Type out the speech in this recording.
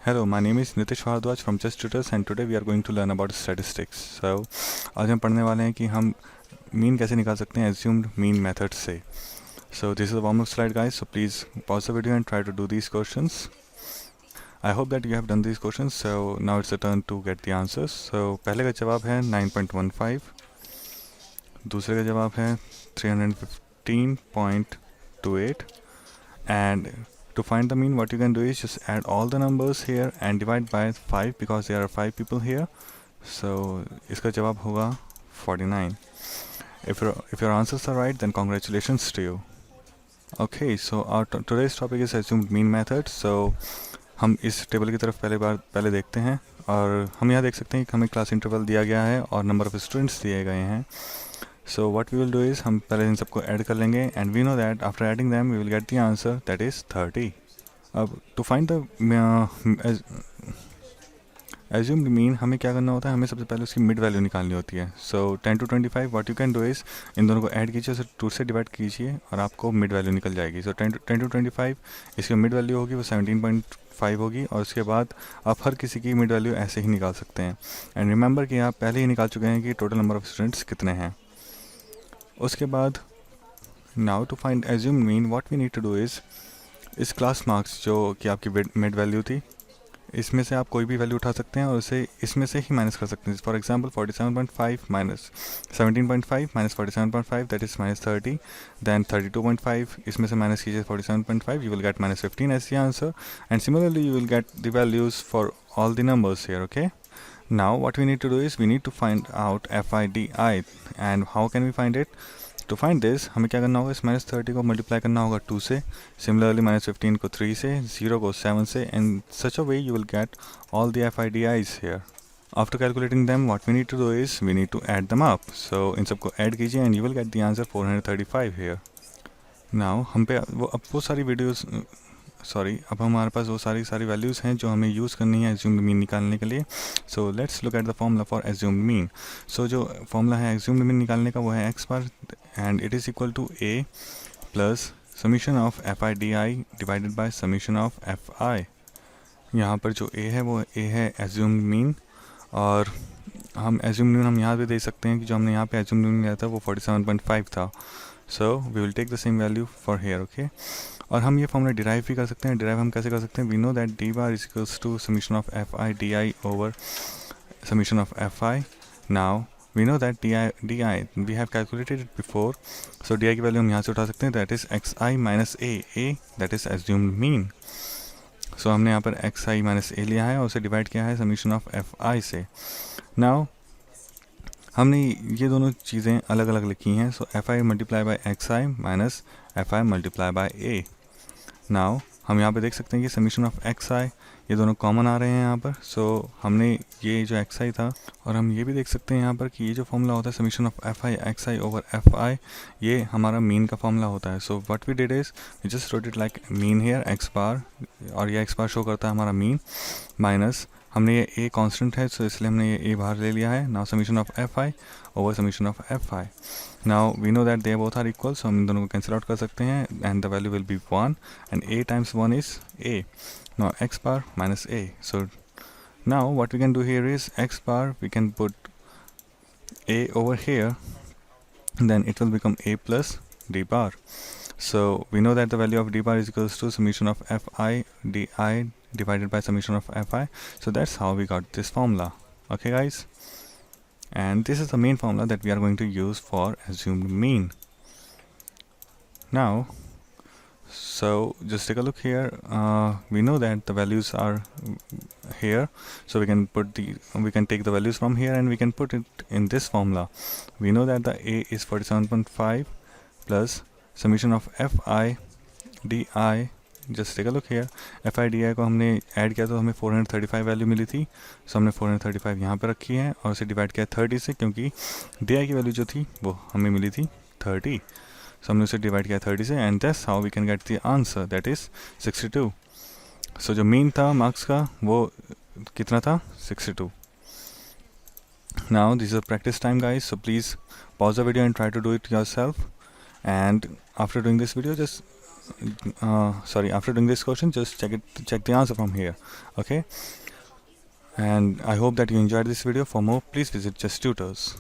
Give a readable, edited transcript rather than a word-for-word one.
Hello, my name is Nitish Bharadwaj from Chess Tutors and today we are going to learn about statistics. So, आज हम पढ़ने वाले हैं कि हम मीन कैसे निकाल सकते हैं assumed mean method से. So this is the warm-up slide guys, so please pause the video and try to do these questions. I hope that you have done these questions, so now it's the turn to get the answers. So पहले का जवाब है 9.15, दूसरे का जवाब है 315.28 and to find the mean, what you can do is just add all the numbers here and divide by 5 because there are 5 people here. So इसका जवाब होगा 49. If your answers are right, then congratulations to you. Okay, so our today's topic is assumed mean method. So हम इस table की तरफ पहले देखते हैं और हम यहाँ देख सकते हैं कि हमें क्लास इंटरवल दिया गया है और नंबर ऑफ स्टूडेंट्स दिए गए हैं. So what we will do is हम पहले इन सबको ऐड कर लेंगे and we know that after adding them we will get the answer that is 30. अब to find the assumed mean हमें क्या करना होता है, हमें सबसे पहले उसकी मिड वैल्यू निकालनी होती है. So 10 to 25 what you can do is इन दोनों को ऐड कीजिए, उसे 2 से डिवाइड कीजिए और आपको मिड वैल्यू निकल जाएगी. So 10 to 25 इसकी मिड वैल्यू होगी वो 17.5 होगी और उसके बाद आप हर किसी की मिड वैल्यू ऐसे ही निकाल सकते हैं. एंड रिमेंबर कि आप पहले ही निकाल चुके हैं कि टोटल नंबर ऑफ स्टूडेंट्स कितने हैं. उसके बाद now to find assumed mean what we need to do is इस क्लास मार्क्स जो कि आपकी मिड वैल्यू थी इसमें से आप कोई भी वैल्यू उठा सकते हैं और उसे इसमें से ही माइनस कर सकते हैं. For example 47.5 minus 17.5 minus 47.5 that is minus 30. Then 32.5 इसमें से माइनस कीजिए 47.5, you will get minus 15 as the answer. And similarly you will get the values for all the numbers here. Okay, now what we need to do is we need to find out FIDI. and how can we find it? To find this हमें क्या करना होगा, इस minus 30 को multiply करना होगा 2 से, similarly minus 15 को 3 से, 0 को 7 से, and such a way you will get all the FIDIs here. After calculating them what we need to do is we need to add them up. So इन सबको add कीजिए and you will get the answer 435 here. now हम पे वो सारी videos अब हमारे पास वो सारी वैल्यूज़ हैं जो हमें यूज़ करनी है assumed mean निकालने के लिए. So let's look at the formula for assumed mean. सो जो फॉर्मूला है assumed mean निकालने का वो है x bar and it is equal to a plus summation of FIDI divided by summation of FI. यहाँ पर जो a है वो a है assumed mean और हम assumed mean हम यहाँ पे दे सकते हैं कि जो हमने यहाँ पे assumed mean लिया था वो 47.5 था. So we will take the same value for here. Okay, और हम ये फॉर्मूला डिराइव भी कर सकते हैं. डिराइव हम कैसे कर सकते हैं? We know that D bar is equals to summation of FIDI over summation of FI. Now we know that DI we have calculated it before. So DI की वैल्यू हम यहाँ से उठा सकते हैं, that is XI minus A that is assumed mean. So हमने यहाँ पर XI माइनस A लिया है और उसे डिवाइड किया है समीशन ऑफ FI से. नाउ हमने ये दोनों चीज़ें अलग अलग लिखी हैं. सो FI multiply by XI minus FI multiply by A. Now हम यहाँ पे देख सकते हैं कि समीशन ऑफ XI ये दोनों कॉमन आ रहे हैं यहाँ पर. सो हमने ये जो XI था और हम ये भी देख सकते हैं यहाँ पर कि ये जो फॉर्मूला होता है summation of FI XI over FI ये हमारा मीन का फॉर्मूला होता है. So what we did is we just wrote it like mean here x bar और ये x बार शो करता है हमारा मीन माइनस हमने ये a कांस्टेंट है, सो इसलिए हमने ये a बाहर ले लिया है. Now summation of FI over summation of FI. Now we know that they both are equal, so हम इन दोनों को कैंसिल आउट कर सकते हैं and the value will be 1 and a times 1 is a. Now x bar minus a. So now what we can do here is x bar we can put a over here, then it will become a plus d bar. So we know that the value of d bar is equals to summation of FI DI divided by summation of FI. So that's how we got this formula. Okay guys, and this is the main formula that we are going to use for assumed mean. Now so just take a look here. We know that the values are here, so we can take the values from here and we can put it in this formula. We know that the a is 47.5 plus summation of FI DI. just take a look here. FI DI को हमने add किया तो हमें 435 value मिली थी. सो हमने 435 यहाँ पे रखी है और उसे डिवाइड किया 30 से, क्योंकि DI की वैल्यू जो थी वो हमें मिली थी 30. सो हमने उसे डिवाइड किया 30 से and that's how we can get the answer that is 62. सो जो मीन था मार्क्स का वो कितना था? 62. Now this is practice time guys, so please pause the video and try to do it yourself. And after doing this video, just sorry, after doing this question, just check the answer from here. Okay, and I hope that you enjoyed this video. For more, please visit Just Tutors.